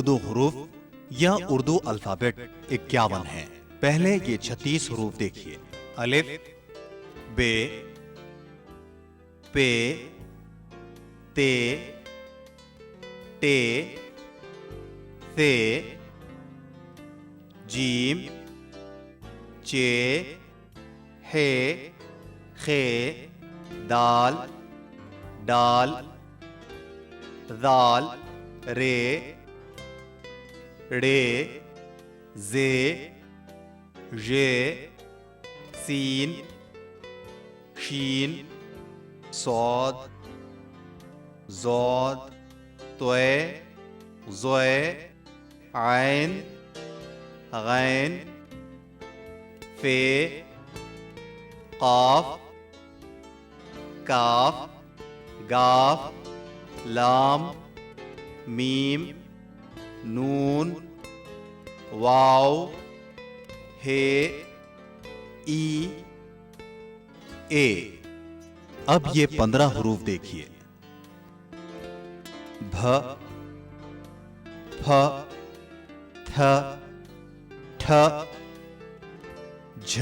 उर्दू हरूफ या उर्दू अल्फाबेट 51 हैं। पहले ये 36 हरूफ देखिए। अलिफ, बे, पे, ते, टे, थे, जीम, चे, हे, खे, दाल, डाल, दाल, रे, रे, जे, जे, सीन, शीन, सौद, जौद, तोए, ज़ोए, आइन, गैन, फे, काफ, काफ, गाफ, लाम, मीम, नून, वाव, हे, ई, ए। अब ये 15 हरूफ देखिए। भ, फ, थ, ठ, झ,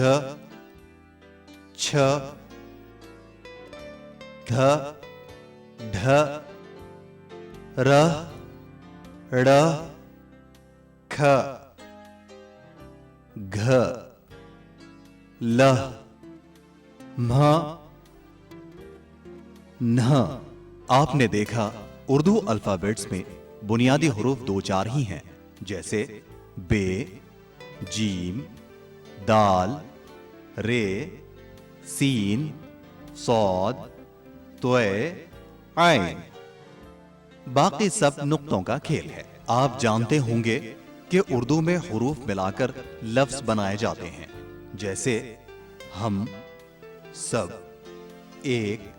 छ, ध, ढ, र, ड़, ख, घ, ल, म्ह, न्ह। आपने देखा उर्दू अल्फाबेट्स में बुनियादी हरूफ 2-4 ही हैं, जैसे बे, जीम, दाल, रे, सीन, सौद, तोए, आइन। बाकी सब नुक्तों का खेल है। आप जानते होंगे कि उर्दू में हरूफ मिलाकर लफ्ज बनाए जाते हैं, जैसे हम, सब, एक,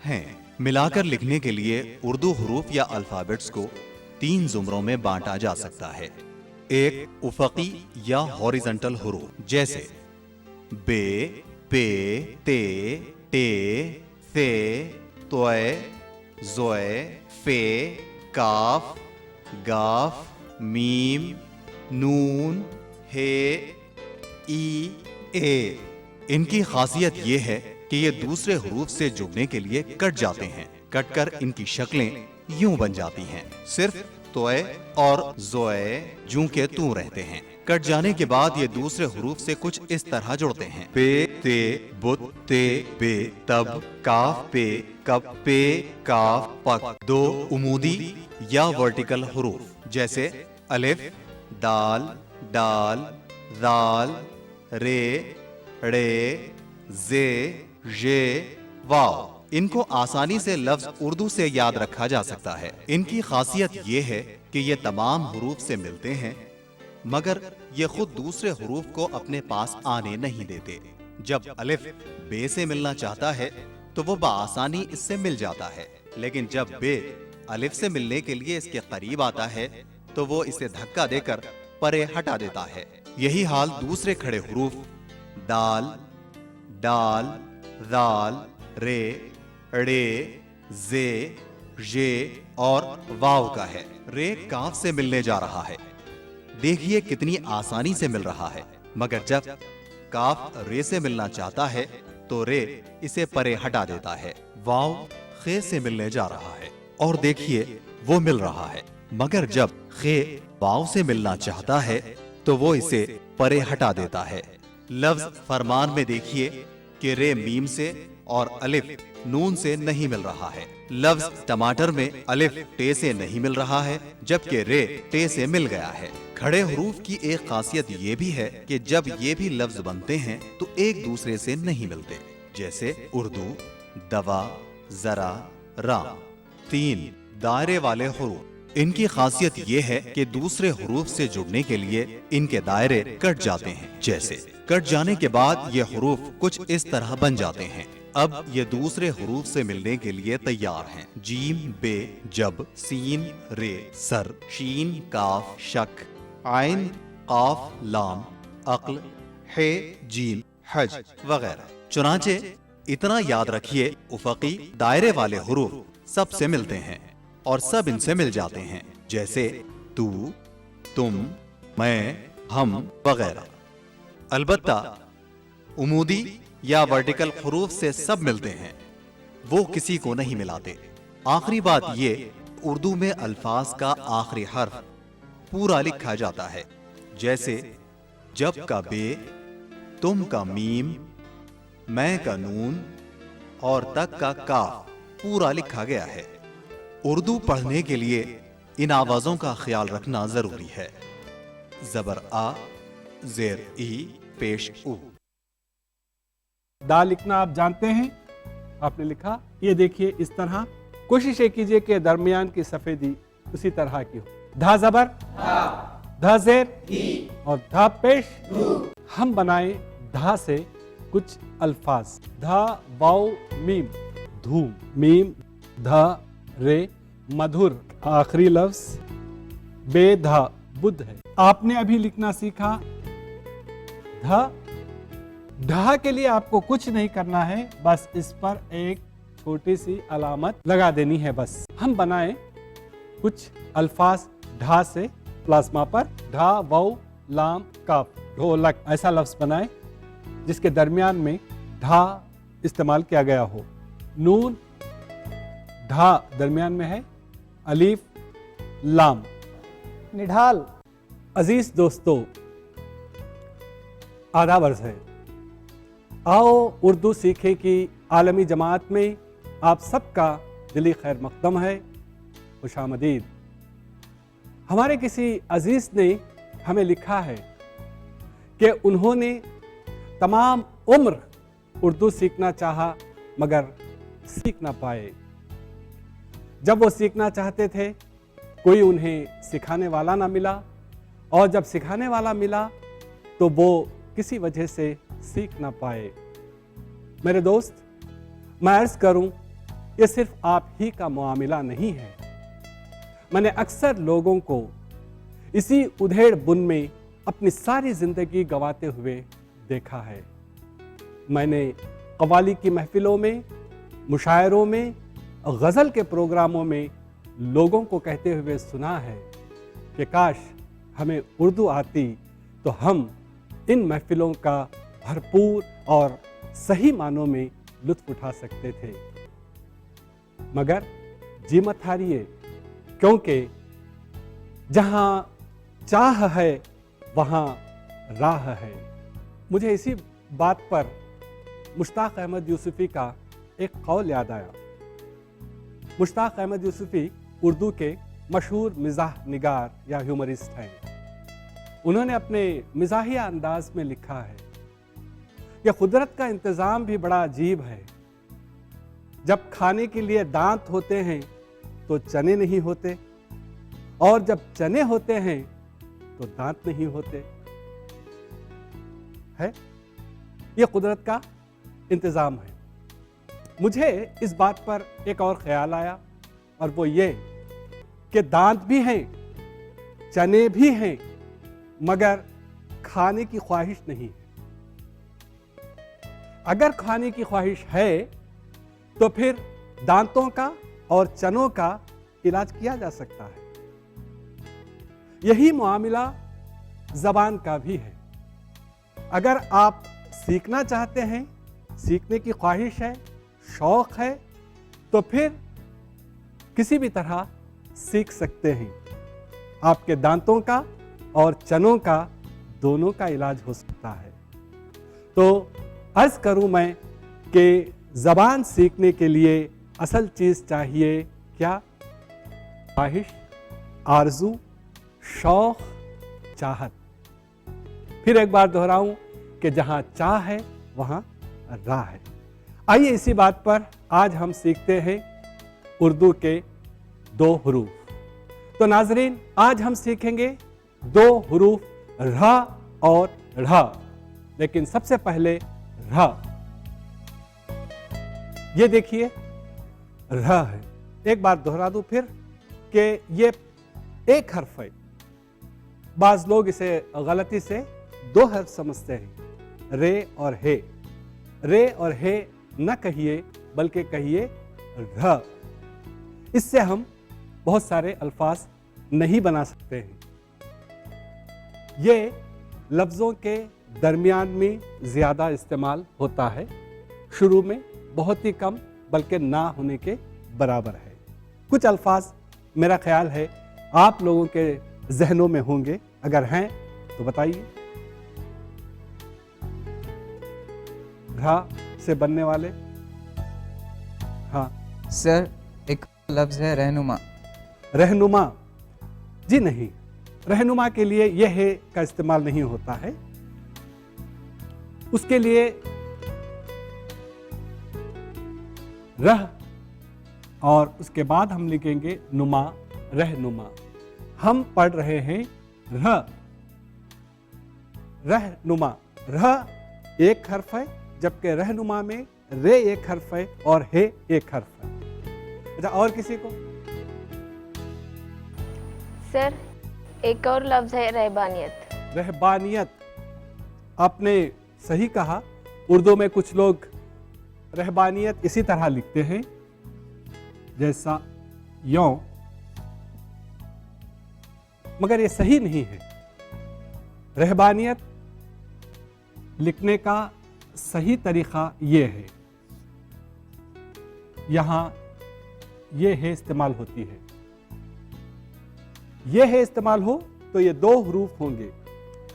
हैं। मिलाकर लिखने के लिए उर्दू हरूफ या अल्फाबेट्स को 3 जुमरों में बांटा जा सकता है। एक उफकी या हॉरिजॉन्टल हरूफ, जैसे बे, पे, ते, टे, थे, तोए, ज़ोए, फे, काफ, गाफ, मीम, नून, हे, ई, ए। इनकी खासियत यह है कि ये दूसरे हरूफ से जुड़ने के लिए कट जाते हैं। कटकर इनकी शक्लें यूं बन जाती हैं। सिर्फ तोए और ज़ोए जूं के तू रहते हैं। कट जाने के बाद ये दूसरे हरूफ से कुछ इस तरह जुड़ते हैं। पे, ते, बुत, ते, बे, तब, काफ, पे, कब, पे, काफ, पक। 2 उमूदी या वर्टिकल हरूफ, जैसे अलिफ, दाल, डाल, दाल, रे, रे, जे, जे, वाव। इनको आसानी से लफ्ज उर्दू से याद रखा जा सकता है। इनकी खासियत ये है कि ये तमाम हरूफ से मिलते हैं, मगर ये खुद दूसरे हरूफ को अपने पास आने नहीं देते। जब अलिफ बे से मिलना चाहता है तो वो बआसानी इससे मिल जाता है, लेकिन जब बे अलिफ से मिलने के लिए इसके करीब आता है तो वो इसे धक्का देकर परे हटा देता है। यही हाल दूसरे खड़े हरूफ दाल, डाल, दाल, रे, रे, जे, जे और वाव का है। रे काफ से मिलने जा रहा है। देखिए कितनी आसानी से मिल रहा है, मगर जब काफ रे से मिलना चाहता है तो रे इसे परे हटा देता है। वाव खे से मिलने जा रहा है और देखिए वो मिल रहा है, मगर जब खे वाव से मिलना चाहता है तो वो इसे परे हटा देता है। लफ्ज फरमान में देखिए कि रे मीम से और अलिफ नून से नहीं मिल रहा है। लफ्ज टमाटर में अलिफ टे से नहीं मिल रहा है, जबकि रे टे से मिल गया है। खड़े हरूफ की एक खासियत ये भी है कि जब ये भी लफ्ज बनते हैं तो एक दूसरे से नहीं मिलते, जैसे उर्दू, दवा, जरा, राम। 3 दायरे वाले हरूफ। इनकी खासियत ये है कि दूसरे हरूफ से जुड़ने के लिए इनके दायरे कट जाते हैं। जैसे कट जाने के बाद ये हरूफ कुछ इस तरह बन जाते हैं। अब ये दूसरे हरूफ से मिलने के लिए तैयार हैं। जीम, बे, जब, सीन, रे, सर, शीन, काफ, शक, आइन, काफ, लाम, अक्ल, हे, जीम, हज वगैरह। चुनाचे इतना याद रखिए, उफकी दायरे वाले हरूफ सबसे मिलते हैं और सब इनसे मिल जाते हैं, जैसे तू, तुम, मैं, हम वगैरह। अलबत्ता उमूदी या वर्टिकल हरूफ से सब मिलते हैं, वो किसी को नहीं मिलाते। आखिरी बात ये, उर्दू में अल्फाज का आखिरी हर्फ पूरा लिखा जाता है। जैसे जब का बे, तुम का मीम, मैं का नून और तक का काफ पूरा लिखा गया है। उर्दू पढ़ने के लिए इन आवाजों का ख्याल रखना जरूरी है। जबर आ, जेर ई, पेश उ। दा लिखना आप जानते हैं, आपने लिखा। ये देखिए इस तरह, कोशिश ये कीजिए कि दरमियान की सफेदी उसी तरह की हो। धा जबर धा जेर और धा पेश। हम बनाए धा से कुछ अल्फाज। धा वाव मीम, धूम, मीम धा रे मधुर। आखिरी लफ्ज बेधा, बुद्ध है। आपने अभी लिखना सीखा धा। धा के लिए आपको कुछ नहीं करना है, बस इस पर एक छोटी सी अलामत लगा देनी है बस। हम बनाए कुछ अल्फाज ढा से, प्लाज्मा पर ढा वाव लाम काफ, ढोलक, ऐसा लफ्ज बनाए जिसके दरमियान में ढा इस्तेमाल किया गया हो। नून ढा दरमियान में है, अलीफ लाम। निढाल। अजीज दोस्तों, आदाब अर्ज़ है। आओ उर्दू सीखे की आलमी जमात में आप सबका दिली खैर मकदम है, खुशामदीद। हमारे किसी अजीज ने हमें लिखा है कि उन्होंने तमाम उम्र उर्दू सीखना चाहा मगर सीख ना पाए। जब वो सीखना चाहते थे कोई उन्हें सिखाने वाला ना मिला, और जब सिखाने वाला मिला तो वो किसी वजह से सीख ना पाए। मेरे दोस्त, मैं अर्ज करूं, ये सिर्फ आप ही का मामला नहीं है। मैंने अक्सर लोगों को इसी उधेड़ बुन में अपनी सारी जिंदगी गंवाते हुए देखा है। मैंने कव्वाली की महफिलों में, मुशायरों में, गज़ल के प्रोग्रामों में लोगों को कहते हुए सुना है कि काश हमें उर्दू आती तो हम इन महफिलों का भरपूर और सही मानों में लुत्फ उठा सकते थे। मगर जी मत हारिए, क्योंकि जहां चाह है वहां राह है। मुझे इसी बात पर मुश्ताक अहमद यूसुफी का एक कौल याद आया। मुश्ताक अहमद यूसुफी उर्दू के मशहूर मिजाह निगार या ह्यूमरिस्ट हैं। उन्होंने अपने मिजाहिया अंदाज में लिखा है, यह कुदरत का इंतज़ाम भी बड़ा अजीब है। जब खाने के लिए दांत होते हैं तो चने नहीं होते, और जब चने होते हैं तो दांत नहीं होते। है यह कुदरत का इंतज़ाम है। मुझे इस बात पर एक और ख्याल आया, और वो ये कि दांत भी हैं, चने भी हैं, मगर खाने की ख्वाहिश नहीं है। अगर खाने की ख्वाहिश है तो फिर दांतों का और चनों का इलाज किया जा सकता है। यही मामला ज़बान का भी है। अगर आप सीखना चाहते हैं, सीखने की ख्वाहिश है, शौक है, तो फिर किसी भी तरह सीख सकते हैं। आपके दांतों का और चनों का दोनों का इलाज हो सकता है। तो अर्ज करूं मैं कि ज़बान सीखने के लिए असल चीज़ चाहिए क्या? ख्वाहिश, आरजू, शौक, चाहत। फिर एक बार दोहराऊं कि जहां चाह है वहां राह है। आइए इसी बात पर आज हम सीखते हैं उर्दू के 2 हरूफ। तो नाजरीन, आज हम सीखेंगे 2 हरूफ र और ढ़। लेकिन सबसे पहले र। ये देखिए र है। एक बार दोहरा दूं फिर कि ये एक हर्फ है। बाज लोग इसे गलती से 2 हर्फ समझते हैं, रे और हे। रे और हे न कहिए बल्कि कहिए र। इससे हम बहुत सारे अल्फाज नहीं बना सकते हैं। ये लफ्ज़ों के दरमियान में ज़्यादा इस्तेमाल होता है, शुरू में बहुत ही कम बल्कि ना होने के बराबर है। कुछ अल्फाज मेरा ख्याल है आप लोगों के जहनों में होंगे, अगर हैं तो बताइए। घा से बनने वाले, हाँ सर एक लफ्ज़ है रहनुमा। रहनुमा, जी नहीं, रहनुमा के लिए यह है का इस्तेमाल नहीं होता है। उसके लिए रह और उसके बाद हम लिखेंगे नुमा, रहनुमा। हम पढ़ रहे हैं रहनुमा। रह एक हर्फ है, जबकि रहनुमा में रे एक हर्फ है और हे एक हर्फ है। अच्छा, और किसी को? सर एक और लफ्ज़ है रहबानियत। रहबानियत, आपने सही कहा। उर्दू में कुछ लोग रहबानियत इसी तरह लिखते हैं, जैसा यों, मगर ये सही नहीं है। रहबानियत लिखने का सही तरीका ये है, यहां ये है इस्तेमाल होती है। ये है इस्तेमाल हो तो ये दो हरूफ होंगे,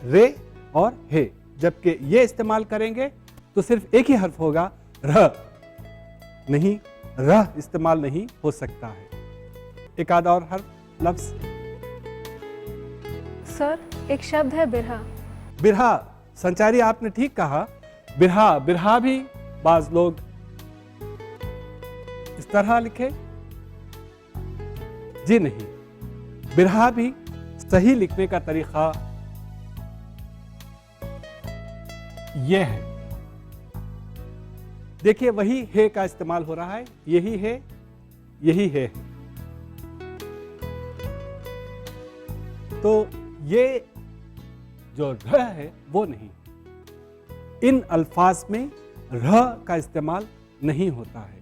रे और हे, जबकि ये इस्तेमाल करेंगे तो सिर्फ एक ही हर्फ होगा, रह नहीं, रह इस्तेमाल नहीं हो सकता है। एक आधा और हर्फ लफ्ज। सर एक शब्द है बिरहा। बिरहा, संचारी आपने ठीक कहा। बिरहा, बिरहा भी बाज लोग इस तरह लिखे, जी नहीं, बिरहा भी सही लिखने का तरीका यह है। देखिए वही है का इस्तेमाल हो रहा है, यही है, यही है। तो ये जो र है वो नहीं, इन अल्फाज में र का इस्तेमाल नहीं होता है।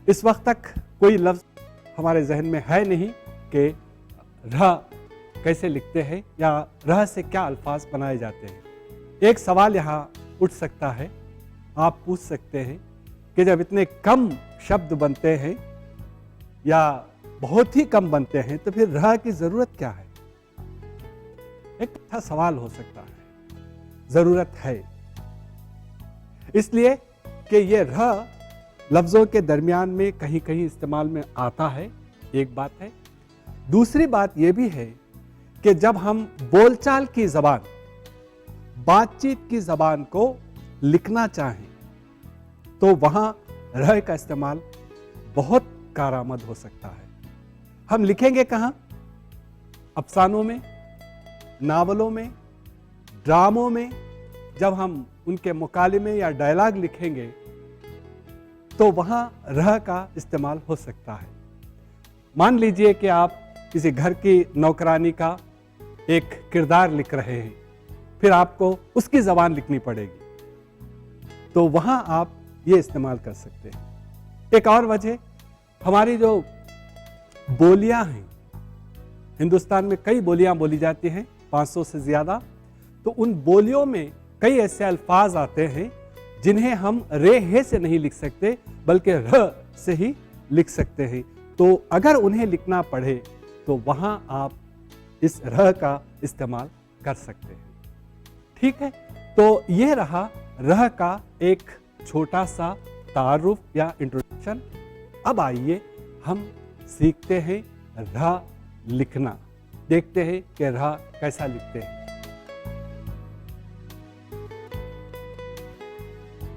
इस वक्त तक कोई लफ्ज हमारे जहन में है नहीं कि र कैसे लिखते हैं या र से क्या अल्फाज बनाए जाते हैं। एक सवाल यहाँ उठ सकता है, आप पूछ सकते हैं कि जब इतने कम शब्द बनते हैं या बहुत ही कम बनते हैं तो फिर र की जरूरत क्या है? एक अच्छा सवाल हो सकता है। जरूरत है इसलिए कि ये र लफ्जों के दरमियान में कहीं कहीं इस्तेमाल में आता है, एक बात है। दूसरी बात यह भी है कि जब हम बोलचाल की जबान, बातचीत की जबान को लिखना चाहें तो वहां रह का इस्तेमाल बहुत कारआमद हो सकता है। हम लिखेंगे कहां? अफसानों में, नावलों में, ड्रामों में। जब हम उनके मुकालिमे या डायलॉग लिखेंगे तो वहां रह का इस्तेमाल हो सकता है। मान लीजिए कि आप किसी घर की नौकरानी का एक किरदार लिख रहे हैं, फिर आपको उसकी जबान लिखनी पड़ेगी, तो वहां आप ये इस्तेमाल कर सकते हैं। एक और वजह, हमारी जो बोलियां हैं, हिंदुस्तान में कई बोलियां बोली जाती हैं, 500 से ज्यादा, तो उन बोलियों में कई ऐसे अल्फाज आते हैं जिन्हें हम रे हे से नहीं लिख सकते बल्कि र से ही लिख सकते हैं। तो अगर उन्हें लिखना पड़े तो वहां आप इस र का इस्तेमाल कर सकते हैं। ठीक है, तो यह रहा रह का एक छोटा सा तारुफ या इंट्रोडक्शन। अब आइए हम सीखते हैं रह लिखना, देखते हैं कि रह कैसा लिखते हैं।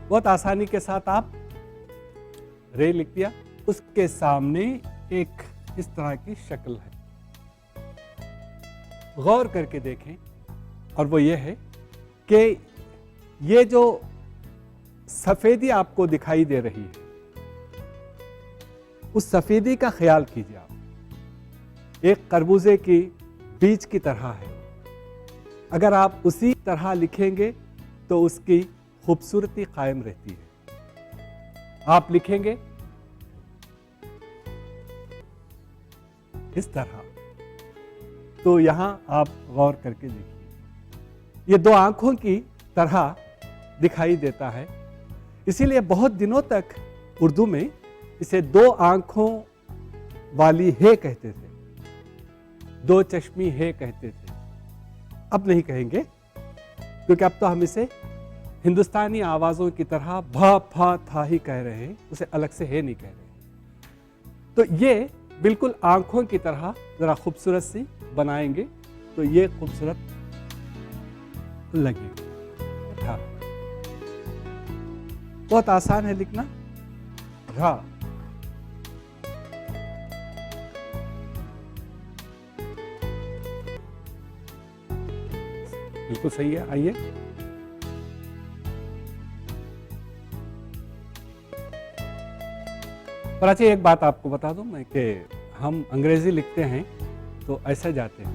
बहुत आसानी के साथ आप रे लिख दिया, उसके सामने एक इस तरह की शक्ल है, गौर करके देखें, और वो ये है कि ये जो सफेदी आपको दिखाई दे रही है, उस सफेदी का ख्याल कीजिए आप। एक खरबूजे की बीज की तरह है, अगर आप उसी तरह लिखेंगे तो उसकी खूबसूरती कायम रहती है। आप लिखेंगे इस तरह, तो यहां आप गौर करके देखिए, ये दो आंखों की तरह दिखाई देता है। इसीलिए बहुत दिनों तक उर्दू में इसे दो आंखों वाली है कहते थे, दो चश्मी है कहते थे। अब नहीं कहेंगे, क्योंकि अब तो हम इसे हिंदुस्तानी आवाज़ों की तरह भा फा था ही कह रहे हैं, उसे अलग से है नहीं कह रहे। तो ये बिल्कुल आंखों की तरह ज़रा खूबसूरत सी बनाएंगे तो ये खूबसूरत लगेगा। हाँ, बहुत आसान है लिखना। रा, बिल्कुल सही है। आइए, पर अच्छा एक बात आपको बता दूं मैं कि हम अंग्रेजी लिखते हैं तो ऐसे जाते हैं,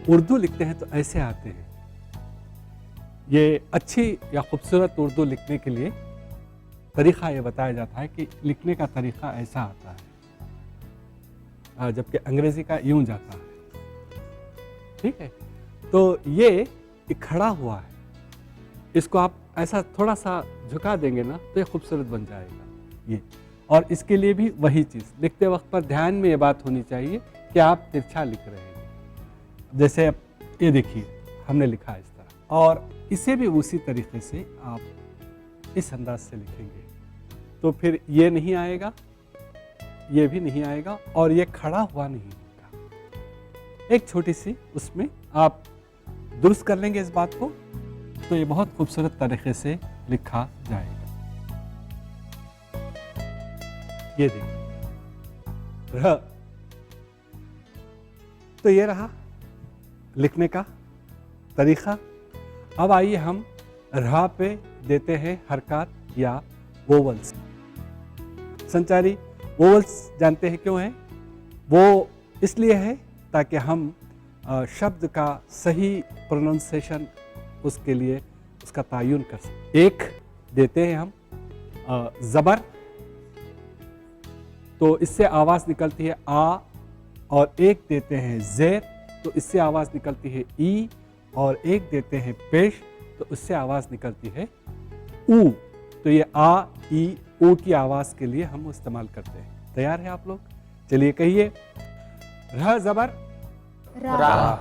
उर्दू लिखते हैं तो ऐसे आते हैं। ये अच्छी या खूबसूरत उर्दू लिखने के लिए तरीक़ा ये बताया जाता है कि लिखने का तरीक़ा ऐसा आता है, जबकि अंग्रेज़ी का यूं जाता है। ठीक है, तो ये खड़ा हुआ है, इसको आप ऐसा थोड़ा सा झुका देंगे ना तो ये खूबसूरत बन जाएगा ये। और इसके लिए भी वही चीज़, लिखते वक्त पर ध्यान में ये बात होनी चाहिए कि आप तिरछा लिख रहे हैं। जैसे अब ये देखिए, हमने लिखा है इस तरह, और इसे भी उसी तरीके से आप इस अंदाज से लिखेंगे तो फिर ये नहीं आएगा, ये भी नहीं आएगा, और ये खड़ा हुआ नहीं होगा। एक छोटी सी उसमें आप दुरुस्त कर लेंगे इस बात को तो ये बहुत खूबसूरत तरीके से लिखा जाएगा। ये देखिए, र, तो ये रहा लिखने का तरीका। अब आइए हम रा पे देते हैं हरकत या वोवल्स। संचारी वोवल्स जानते हैं क्यों है? वो इसलिए है ताकि हम शब्द का सही प्रोनाउंसिएशन उसके लिए उसका तायुन कर सकें। एक देते हैं हम ज़बर, तो इससे आवाज़ निकलती है आ, और एक देते हैं ज़ेर तो इससे आवाज़ निकलती है ई, और एक देते हैं पेश तो उससे आवाज़ निकलती है ऊ। तो ये आ, ई, ऊ की आवाज़ के लिए हम इस्तेमाल करते हैं। तैयार है आप लोग? चलिए कहिए, र ज़बर रा,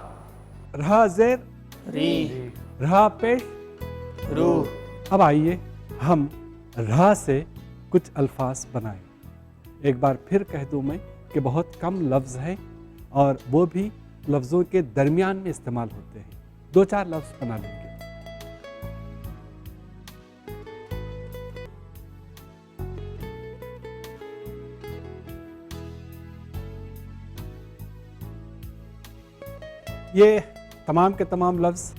र ज़ेर री, र पेश रू। अब आइए हम रा से कुछ अल्फाज बनाएं। एक बार फिर कह दूं मैं कि बहुत कम लफ्ज़ हैं और वो भी लफ्ज़ों के दरमियान में इस्तेमाल होते हैं। दो चार लफ्ज़ बना लेंगे। ये तमाम के तमाम लफ्ज़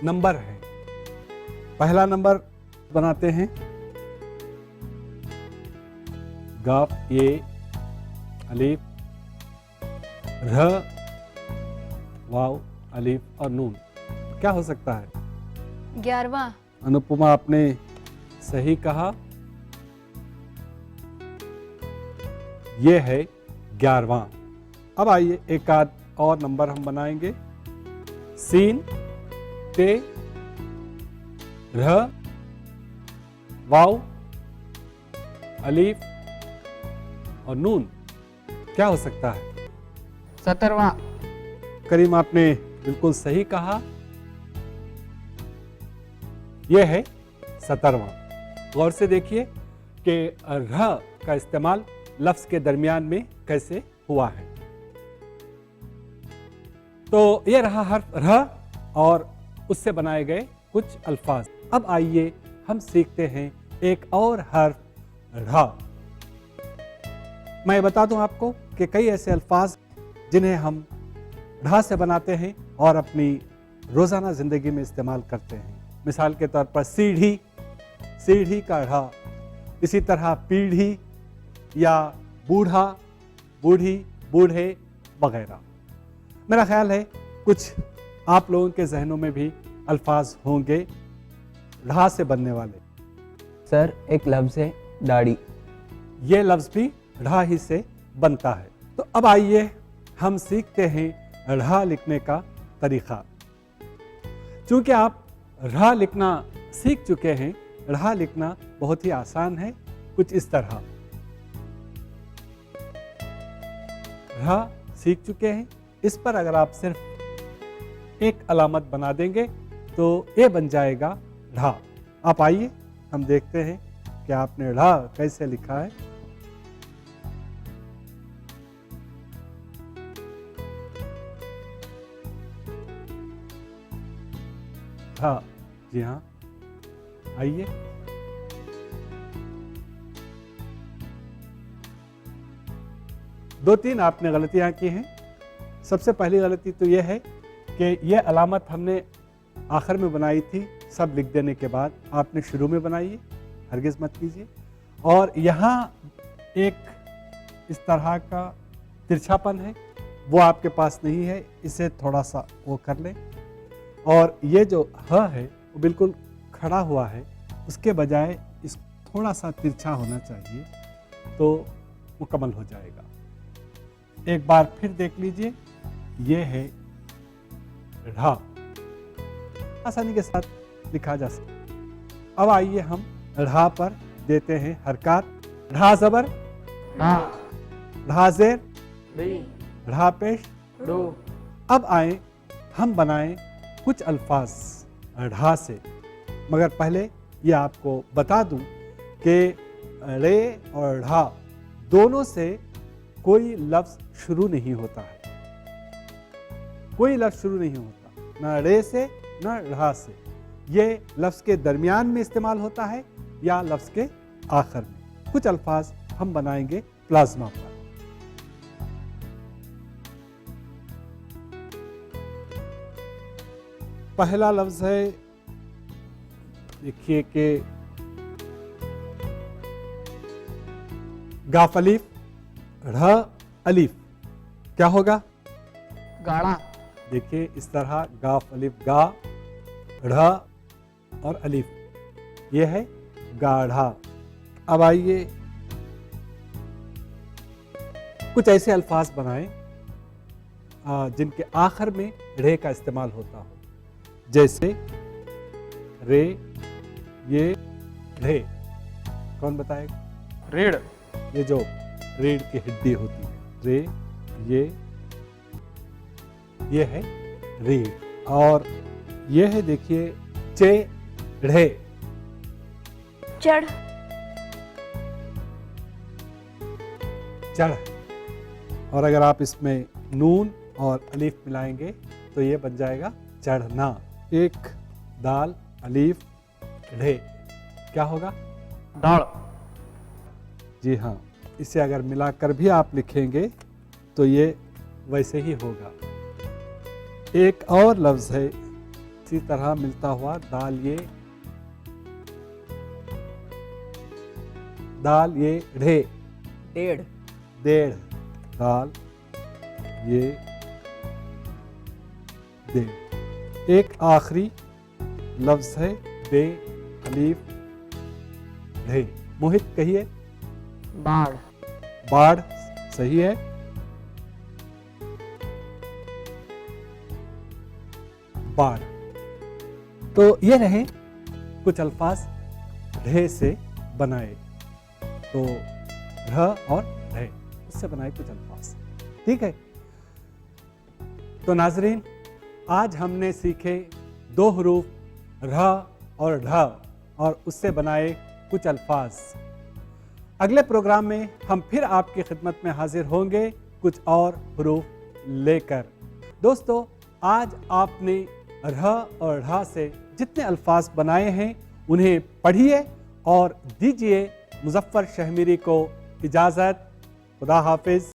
नंबर है। पहला नंबर बनाते हैं गाफ, ये अलीफ, र, वाव, अलीफ और नून। क्या हो सकता है? 11वां, अनुपमा, आपने सही कहा, ये है 11वां। अब आइए एक आध और नंबर हम बनाएंगे। सीन, ते, र, वाव, अलीफ और नून। क्या हो सकता है? 17वां, करीम, आपने बिल्कुल सही कहा, यह है 17वां। गौर से देखिए कि र का इस्तेमाल लफ्ज़ के दरमियान में कैसे हुआ है। तो यह रहा हर्फ र और उससे बनाए गए कुछ अल्फाज। अब आइए हम सीखते हैं एक और हर्फ रा। मैं बता दूं आपको कि कई ऐसे अल्फाज जिन्हें हम रा से बनाते हैं और अपनी रोज़ाना ज़िंदगी में इस्तेमाल करते हैं। मिसाल के तौर पर सीढ़ी, सीढ़ी का रा। इसी तरह पीढ़ी या बूढ़ा, बूढ़ी, बूढ़े वगैरह। मेरा ख्याल है कुछ आप लोगों के जहनों में भी अल्फाज होंगे रा से बनने वाले। सर एक लफ्ज़ है दाढ़ी। ये लफ्ज़ भी रा ही से बनता है। तो अब आइए हम सीखते हैं रा लिखने का तरीका। चूंकि आप रा लिखना सीख चुके हैं, रा लिखना बहुत ही आसान है, कुछ इस तरह। रा सीख चुके हैं, इस पर अगर आप सिर्फ एक अलामत बना देंगे तो ये बन जाएगा ढा। आप आइए हम देखते हैं कि आपने ढा कैसे लिखा है। ढा, जी हाँ, आइए। दो तीन आपने गलतियां की हैं। सबसे पहली गलती तो यह है कि यह अलामत हमने आखिर में बनाई थी, सब लिख देने के बाद आपने शुरू में बनाई है, हरगिज़ मत कीजिए। और यहाँ एक इस तरह का तिरछापन है, वो आपके पास नहीं है, इसे थोड़ा सा वो कर लें। और ये जो ह है वो बिल्कुल खड़ा हुआ है, उसके बजाय इस थोड़ा सा तिरछा होना चाहिए तो मुकम्मल हो जाएगा। एक बार फिर देख लीजिए, ये है ढा, आसानी के साथ लिखा जा सकता। अब आइए हम ढा पर देते हैं हरकत। ढा ज़बर, ढा ज़ेर, ढा पेश, अब आए हम बनाएं कुछ अल्फाज ढा से। मगर पहले ये आपको बता दूं कि रे और ढा दोनों से कोई लफ्ज़ शुरू नहीं होता है, कोई लफ्ज़ शुरू नहीं होता, ना रे से ना ढा से। ये लफ्ज़ के दरमियान में इस्तेमाल होता है या लफ्ज़ के आखिर में। कुछ अल्फाज हम बनाएंगे प्लाज्मा पर। पहला लफ्ज़ है, देखिए कि गाफ अलीफ, ढ अलीफ, क्या होगा? गाढ़ा। देखिए इस तरह गाफ अलीफ गा, ढ और अलीफ, ये है गाढ़ा। अब आइए कुछ ऐसे अल्फाज बनाएं जिनके आखिर में रे का इस्तेमाल होता हो, जैसे रे, ये, ढे। कौन बताएगा? रीढ़। ये जो रीढ़ की हड्डी होती है, रे, ये है रीढ़। और ये है देखिए चे, ढे, चढ़, चढ़। और अगर आप इसमें नून और अलीफ मिलाएंगे तो ये बन जाएगा चढ़ना। एक दाल अलीफ ढे, क्या होगा? दाढ़। जी हाँ, इसे अगर मिलाकर भी आप लिखेंगे तो ये वैसे ही होगा। एक और लफ्ज़ है इसी तरह मिलता हुआ, दाल ये, दाल ये ढे, डेढ़। डेढ़, दाल ये डेढ़। एक आखिरी लफ्ज़ है बे अलीफ ढे। मोहित कहिए। बाढ़। बाढ़, सही है। बाढ़। तो ये रहे कुछ अल्फाज ढे से बनाए, तो ढ और ढे इससे बनाए कुछ अल्फाज, ठीक है। तो नाजरीन, आज हमने सीखे दो हरूफ र और ढ और उससे बनाए कुछ अल्फाज। अगले प्रोग्राम में हम फिर आपकी खिदमत में हाजिर होंगे कुछ और हरूफ लेकर। दोस्तों, आज आपने र और ढ से जितने अल्फाज बनाए हैं उन्हें पढ़िए और दीजिए मुज़फ़्फ़र शहमीरी को इजाज़त। खुदा हाफिज़।